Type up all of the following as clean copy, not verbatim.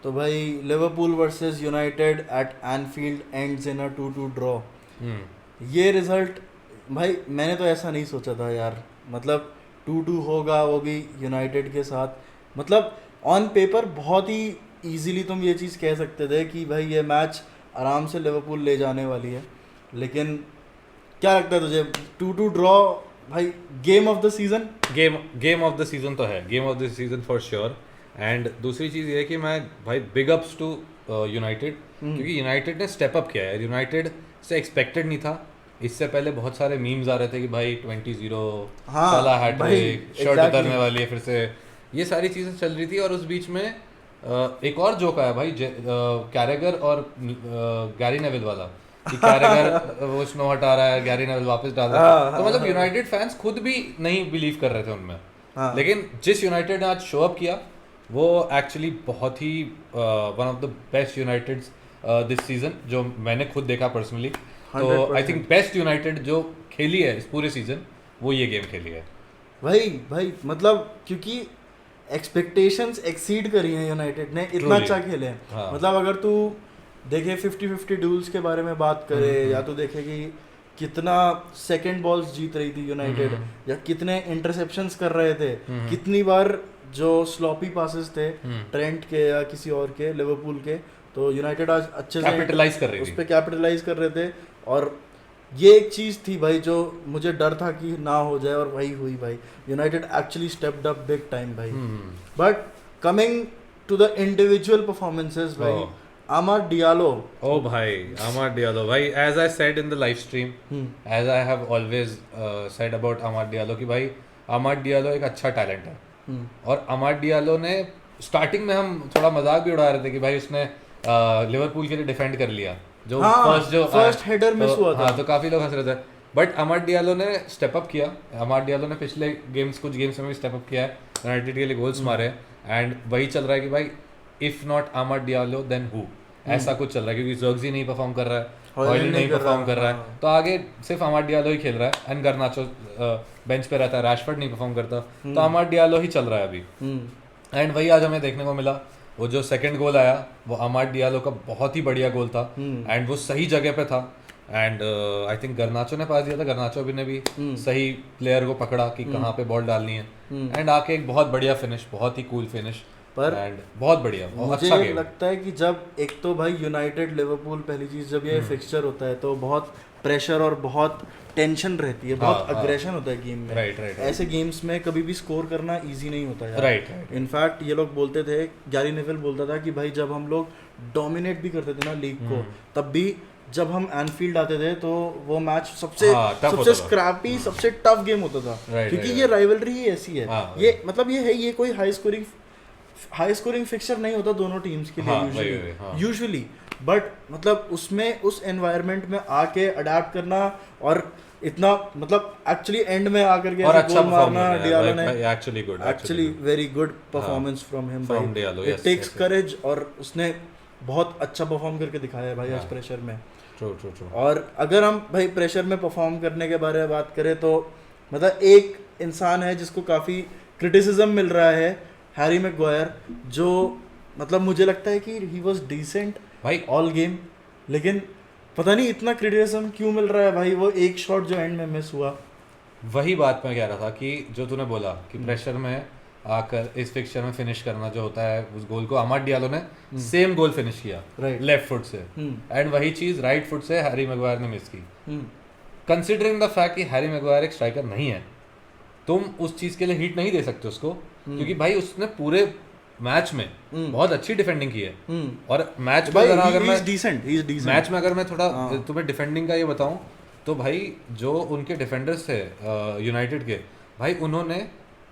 तो भाई Liverpool versus United at Anfield ends in a 2-2 draw. ये रिजल्ट भाई मैंने तो ऐसा नहीं सोचा था यार, मतलब 2-2 होगा वो भी यूनाइटेड के साथ। मतलब ऑन पेपर बहुत ही इजीली तुम ये चीज़ कह सकते थे कि भाई ये मैच आराम से लिवरपूल ले जाने वाली है, लेकिन क्या लगता है तुझे 2-2 ड्रॉ भाई game of the season? Game of the season तो है, game of the season for sure. And दूसरी चीज़ ये है कि मैं भाई बिग अप्स टू यूनाइटेड, क्योंकि यूनाइटेड ने स्टेप अप किया है। यूनाइटेड से एक्सपेक्टेड नहीं था। इससे पहले बहुत सारे मीम्स आ रहे थे कि भाई 20-0 हाँ, साला हैट्रिक, शर्ट exactly. उतरने वाली है फिर से, ये सारी चीज़ें चल रही थी। और उस बीच में एक और जोक आया भाई, कैरेगर और गैरी नेविल वाला, कि कैरेगर वो स्नो हटा रहा है, गैरी नेविल वापस डाल रहा है। तो मतलब यूनाइटेड फैंस खुद भी नहीं बिलीव कर रहे थे उनमें। लेकिन जिस यूनाइटेड ने आज शो अप किया वो एक्चुअली बहुत ही one of the best Uniteds this season जो मैंने खुद देखा पर्सनली। तो आई थिंक बेस्ट यूनाइटेड जो खेली है इस पूरे सीजन वो ये गेम खेली है भाई मतलब क्योंकि एक्सपेक्टेशंस एक्सीड करी हैं यूनाइटेड ने, इतना अच्छा खेले हैं। हाँ। मतलब अगर तू देखे 50-50 ड्यूल्स के बारे में बात करे, या तो देखे कि कितना सेकंड बॉल्स जीत रही थी यूनाइटेड, या कितने इंटरसेप्शंस कर रहे थे, कितनी बार जो स्लॉपी पासेस थे ट्रेंट के या किसी और के, लिवरपूल के, तो यूनाइटेड आज अच्छे से कैपिटलाइज कर रही थी, उस पे कैपिटलाइज कर रहे थे। और ये एक चीज़ थी भाई जो मुझे डर था कि ना हो जाए, और वही हुई भाई। United actually stepped up big time भाई। But coming to the individual performances भाई, Amad Diallo. Oh भाई, Amad Diallo भाई, as I said in the live stream, as I have always said about Amad Diallo कि भाई Amad Diallo एक अच्छा talent है। और Amad Diallo ने स्टार्टिंग में हम थोड़ा मजाक भी उड़ा रहे थे कि भाई उसने लिवरपूल के लिए डिफेंड कर लिया, जो फर्स्ट हेडर मिस हुआ था। हाँ, तो काफी लोग हंस रहे थे। बट Amad Diallo ने स्टेप अप किया। Amad Diallo ने पिछले कुछ गेम्स में भी स्टेप अप किया है, यूनाइटेड के लिए गोल्स मारे, एंड वही चल रहा है कि भाई if not Amad Diallo then who, ऐसा कुछ चल रहा है। क्योंकि ज़र्गज़ी नहीं परफॉर्म कर रहा है, हॉयलैंड नहीं परफॉर्म कर रहा है, तो आगे सिर्फ Amad Diallo ही खेल रहा है, एंड गर्नाचो बेंच पे रहता है, रैशफोर्ड नहीं परफॉर्म करता, तो Amad Diallo ही चल रहा है अभी। एंड वही आज हमें देखने को मिला। वो जो सेकंड गोल आया वो Amad Diallo का बहुत ही बढ़िया गोल था, एंड वो सही जगह पे था। एंड आई थिंक गर्नाचो ने पास दिया था, गर्नाचो भी ने भी सही प्लेयर को पकड़ा कि कहाँ पे बॉल डालनी है, एंड आके एक बहुत बढ़िया फिनिश, बहुत ही कूल फिनिश, पर बहुत बढ़िया, मुझे अच्छा गेम लगता है कि जब एक तो भाई यूनाइटेड लिवरपूल पहली चीज, जब ये फिक्सचर होता है तो बहुत प्रेशर और बहुत टेंशन रहती है, बहुत अग्रेशन होता है गेम में। राइट। ऐसे गेम्स में कभी भी स्कोर करना इजी नहीं होता यार। राइट। इनफैक्ट ये लोग बोलते थे, गैरी नेविल बोलता था कि भाई जब हम लोग डोमिनेट भी करते थे ना लीग को, तब भी जब हम एनफील्ड आते थे तो वो मैच सबसे स्क्रैपी, सबसे टफ गेम होता था, क्योंकि ये राइवलरी ही ऐसी है। ये मतलब ये कोई हाई स्कोरिंग फिक्सचर नहीं होता दोनों टीम्स के लिए यूजुअली, बट मतलब उसमें उस एनवायरनमेंट में आके अडेप्ट करना, और इतना मतलब एक्चुअली एंड में आकर के अच्छा गोल मारना, डियालो ने actually very good performance from him भाई। इट टेक्स करेज, और उसने बहुत अच्छा परफॉर्म करके दिखाया है भाई आज प्रेशर में। ट्रू। और अगर हम भाई प्रेशर में परफॉर्म करने के बारे में बात करें तो मतलब एक इंसान है जिसको काफ़ी क्रिटिसिज्म मिल रहा है, हैरी मैगवायर, जो मतलब मुझे लगता है कि ही वाज डिसेंट भाई ऑल गेम, लेकिन पता नहीं इतना क्रिटिसिज्म क्यों मिल रहा है भाई। वो एक शॉट जो एंड में मिस हुआ, वही बात मैं कह रहा था कि जो तूने बोला कि प्रेशर में आकर इस फिक्सचर में फिनिश करना जो होता है, उस गोल को Amad Diallo ने सेम गोल फिनिश किया लेफ्ट फुट से, एंड वही चीज राइट फुट से हैरी मैगवायर ने मिस की। कंसिडरिंग द फैक्ट कि हैरी मैगवायर एक स्ट्राइकर नहीं है, तुम उस चीज के लिए हिट नहीं दे सकते उसको, क्योंकि भाई उसने पूरे मैच में बहुत अच्छी डिफेंडिंग की है। और मैच में अगर मैं थोड़ा तुम्हें डिफेंडिंग का ये बताऊं तो भाई जो उनके डिफेंडर्स थे यूनाइटेड के, भाई उन्होंने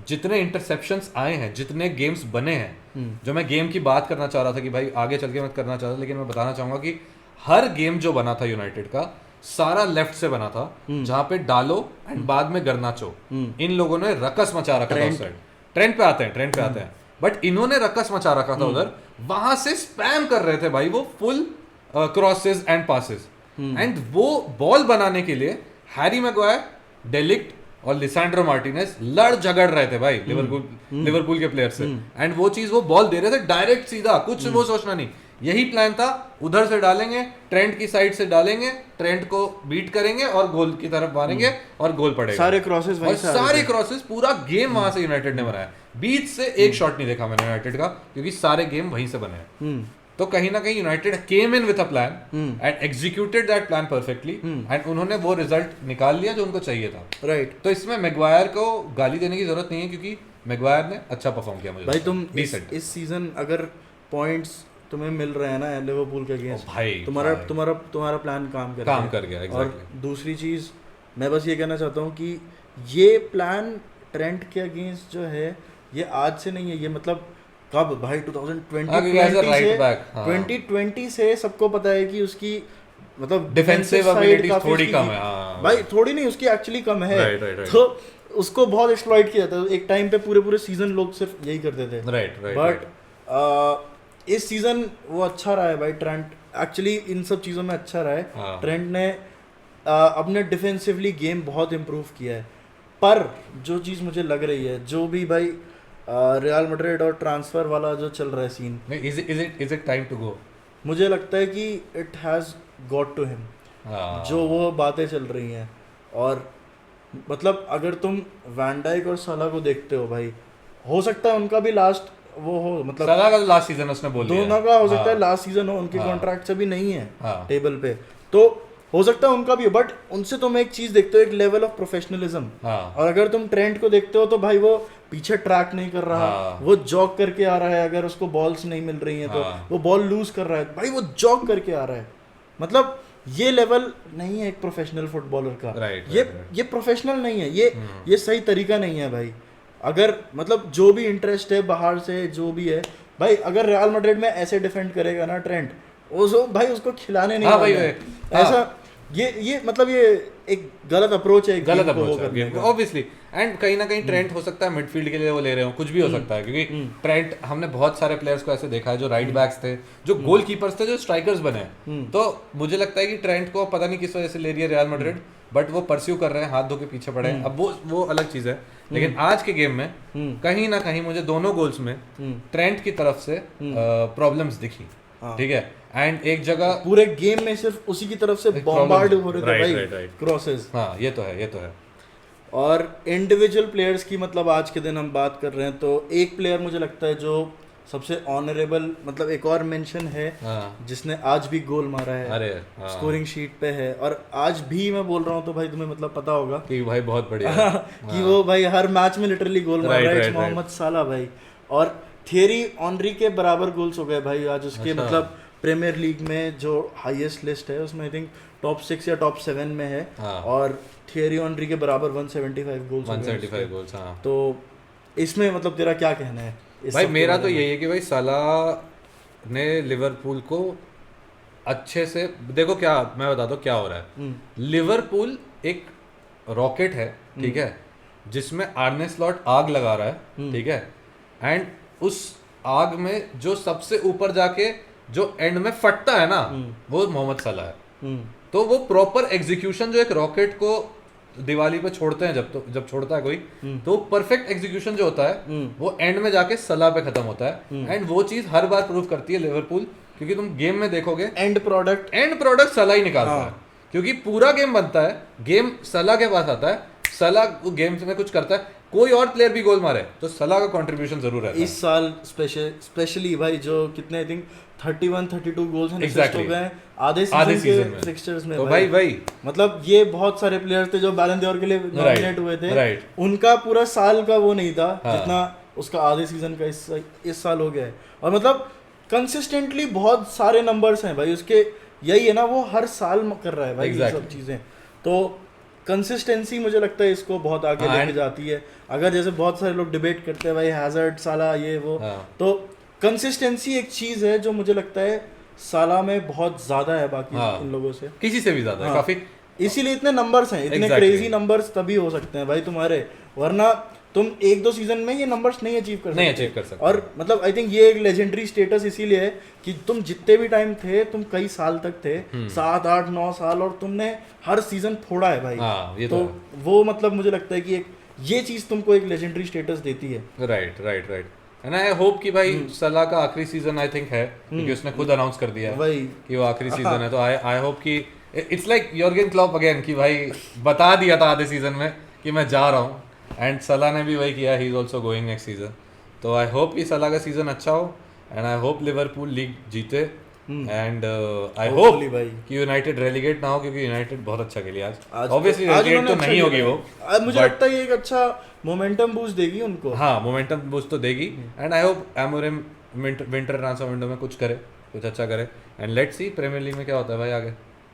जितने इंटरसेप्शंस आए हैं, जितने गेम्स बने हैं, जो मैं गेम की बात करना चाह रहा था कि भाई आगे चल के मत करना चाहता, लेकिन मैं बताना चाहूंगा कि हर गेम जो बना था यूनाइटेड का सारा लेफ्ट से बना था, जहां पे डालो एंड बाद में गर्नाचो, इन लोगों ने रकस मचा रखा था उस साइड। ट्रेंड पे आते हैं बट इन्होंने रकस मचा रखा था उधर, वहां से स्पैम कर रहे थे भाई वो full crosses and passes, and वो बॉल बनाने के लिए हैरी मैगवायर, डेलिक्ट और लिसांड्रो मार्टिनेज लड़ झगड़ रहे थे भाई लिवरपूल के प्लेयर से, एंड वो चीज वो बॉल दे रहे थे डायरेक्ट सीधा, कुछ वो सोचना नहीं, यही प्लान था, उधर से डालेंगे, ट्रेंट की साइड से डालेंगे, ट्रेंट को बीट करेंगे और गोल की तरफ मारेंगे और गोल पड़ेगा। सारे क्रॉसेस और सारे क्रॉसेस पूरा गेम वहां से यूनाइटेड ने बनाया, बीच से एक शॉट नहीं देखा मैंने यूनाइटेड का, क्योंकि सारे गेम वहीं से बने हैं। तो कहीं ना कहीं United came in with a plan and executed that plan perfectly, and उन्होंने वो रिजल्ट निकाल लिया जो उनको चाहिए था। राइट। तो इसमें मैग्वायर को गाली देने की जरूरत नहीं है, क्योंकि मैग्वायर ने अच्छा परफॉर्म किया। मुझे भाई तुम इस सीजन अगर पॉइंट्स तुम्हें मिल रहे हैं ना लिवरपूल के अगेंस्ट, भाई तुम्हारा प्लान काम कर गया। और दूसरी चीज मैं बस ये कहना चाहता हूँ कि ये प्लान ट्रेंट के अगेंस्ट जो है ये आज से नहीं है, ये मतलब कब भाई 2020 से सबको पता है कि उसकी मतलब डिफेंसिव एबिलिटी थोड़ी कम है। भाई थोड़ी नहीं, उसकी एक्चुअली कम है। तो उसको बहुत एक्सप्लॉइट किया था एक टाइम पे, पूरे सीजन लोग सिर्फ यही करते थे। बट इस सीजन वो अच्छा रहा है भाई ट्रेंट, एक्चुअली इन सब चीज़ों में अच्छा रहा है। ट्रेंट ने अपने डिफेंसिवली गेम बहुत इम्प्रूव किया है। पर जो चीज़ मुझे लग रही है, जो भी भाई रियल मैड्रिड और ट्रांसफर वाला जो चल रहा है scene, is it time to go, मुझे लगता है कि it has got to him, जो वो बातें चल रही हैं। और मतलब अगर तुम वैन डाइक और साला को देखते हो भाई, हो सकता है उनका भी लास्ट वो हो, मतलब साला का लास्ट सीजन उसने बोल दिया, दोनों का हो सकता है लास्ट सीजन हो, उनके कॉन्ट्रैक्ट अभी नहीं है टेबल पे, तो हो सकता है उनका भी हो। बट उनसे तुम एक चीज देखते हो, एक लेवल ऑफ प्रोफेशनलिज्म। और अगर तुम ट्रेंट को देखते हो तो भाई वो पीछे ट्रैक नहीं कर रहा, वो जॉग करके आ रहा है, अगर उसको बॉल्स नहीं मिल रही हैं तो वो बॉल लूज कर रहा है, भाई वो जॉग करके आ रहा है। मतलब ये लेवल नहीं है एक प्रोफेशनल फुटबॉलर का। ये प्रोफेशनल नहीं है, ये सही तरीका नहीं है भाई। अगर मतलब जो भी इंटरेस्ट है बाहर से जो भी है भाई, अगर रियल मैड्रिड में ऐसे डिफेंड करेगा ना ट्रेंट, वो भाई उसको खिलाने नहीं भाई ऐसा ये मतलब ये एक गलत अप्रोच है, गलत अप्रोच है ऑब्वियसली। एंड कहीं ना कहीं ट्रेंट हो सकता है मिडफील्ड के लिए वो ले रहे हो, कुछ भी हो सकता है, क्योंकि ट्रेंट हमने बहुत सारे प्लेयर्स को ऐसे देखा है जो राइट बैक्स थे, जो गोलकीपर्स थे, जो स्ट्राइकर्स बने। तो मुझे लगता है कि ट्रेंट को पता नहीं किस वजह से ले रही है रियल मैड्रिड, बट वो परस्यू कर रहे हैं, हाथ धो के पीछे पड़े हैं। अब वो अलग चीज है, लेकिन आज के गेम में कहीं ना कहीं मुझे दोनों गोल्स में ट्रेंट की तरफ से प्रॉब्लम्स दिखी, ठीक है। एंड एक जगह पूरे गेम में सिर्फ उसी की तरफ से बॉम्बार्ड हो रहे थे भाई क्रॉसेस। हाँ ये तो है। और इंडिविजुअल प्लेयर्स की मतलब आज के दिन हम बात कर रहे हैं, तो एक प्लेयर मुझे लगता है जो सबसे ऑनरेबल, मतलब एक और मेंशन है जिसने आज भी गोल मारा है, स्कोरिंग शीट पे है, और आज भी मैं बोल रहा हूँ तो भाई तुम्हें मतलब पता होगा कि भाई बहुत बढ़िया कि वो भाई हर मैच में लिटरली गोल मार रहा है, मोहम्मद साला भाई। और थियरी ऑनरी के बराबर गोल्स हो गए भाई आज उसके, मतलब प्रीमियर लीग में जो हाईएस्ट लिस्ट है उसमें आई थिंक टॉप 6 या टॉप 7 में है। और थियरी ऑनरी के बराबर 175 गोल्स। तो इसमें मतलब तेरा क्या कहना है? भाई मेरा तो यही है कि भाई साला ने लिवरपूल को अच्छे से देखो, क्या मैं बता दूं क्या हो रहा है। लिवरपूल एक रॉकेट है, ठीक है, जिसमें आर्ने स्लॉट आग लगा रहा है, ठीक है, एंड उस आग में जो सबसे ऊपर जाके जो एंड में फटता है ना, वो मोहम्मद साला है। तो वो प्रॉपर एग्जीक्यूशन जो एक रॉकेट को दिवाली पे छोड़ते हैं, जब छोड़ता है कोई, तो परफेक्ट एग्जीक्यूशन जो होता है वो एंड में जाके सलाह पे खत्म होता है। एंड वो चीज हर बार प्रूव करती है लिवरपूल, क्योंकि तुम गेम में देखोगे एंड प्रोडक्ट सलाह ही निकालता है, क्योंकि पूरा गेम बनता है, गेम सलाह के पास आता है, सलाह गेम में कुछ करता है, कोई और प्लेयर भी गोल मारे तो सलाह का कंट्रीब्यूशन जरूर है। इस साल स्पेशली भाई जो कितने आई थिंक 31-32 गोल्स हैं exactly. हो गए आधे सीजन के फिक्सचर्स में। तो भाई मतलब ये बहुत सारे प्लेयर्स थे जो बैलन d'Or के लिए नॉमिनेट हुए थे, उनका पूरा साल का वो नहीं था जितना उसका आधे सीजन का इस साल हो गया है। और मतलब कंसिस्टेंटली बहुत सारे नंबर्स हैं भाई उसके, यही है ना, वो हर साल कर रहा है भाई ये सब चीजें। तो कंसिस्टेंसी मुझे लगता है इसको बहुत आगे लेके जाती है। अगर जैसे बहुत सारे लोग डिबेट करते हैं भाई हैजर्ड साला ये वो, तो कंसिस्टेंसी एक चीज है जो मुझे लगता है साला में बहुत ज्यादा है बाकी इन लोगों से, किसी से भी ज्यादा है काफी। इसीलिए इतने नंबर्स हैं, इतने क्रेजी नंबर्स तभी हो सकते हैं भाई तुम्हारे, वरना तुम 1-2 सीजन में ये नंबर्स नहीं अचीव कर सकते। सकते। और मतलब आई थिंक ये एक लेजेंडरी स्टेटस इसीलिए है कि तुम जितने भी टाइम थे, तुम कई साल तक थे, 7-8-9 साल, और तुमने हर सीजन फोड़ा है भाई। ये तो वो मतलब मुझे लगता है कि एक ये चीज तुमको एक लेजेंडरी स्टेटस देती है। राइट एंड आई होप कि भाई सलाह का आखिरी सीजन आई थिंक है, क्योंकि उसने खुद अनाउंस कर दिया है कि वो आखिरी सीजन है। तो आई होप कि इट्स लाइक योर्गन क्लॉप अगेन, कि भाई बता दिया था आधे सीजन में कि मैं जा रहा हूँ, एंड सलाह ने भी वही किया, he is also going next season. तो आई होप कि सलाह का सीजन अच्छा हो, and I hope Liverpool league जीते, एंड आई होप कि यूनाइटेड रेलीगेट ना हो, क्योंकि यूनाइटेड बहुत अच्छा खेली आज। ऑब्वियसली रेलीगेट तो नहीं होगी वो, मुझे लगता है ये एक अच्छा मोमेंटम बूस्ट देगी उनको। हाँ, मोमेंटम बूस्ट तो देगी, and I hope Amorim winter transfer window में कुछ करे, कुछ अच्छा करे, and let's see Premier League में क्या होता है भाई आगे।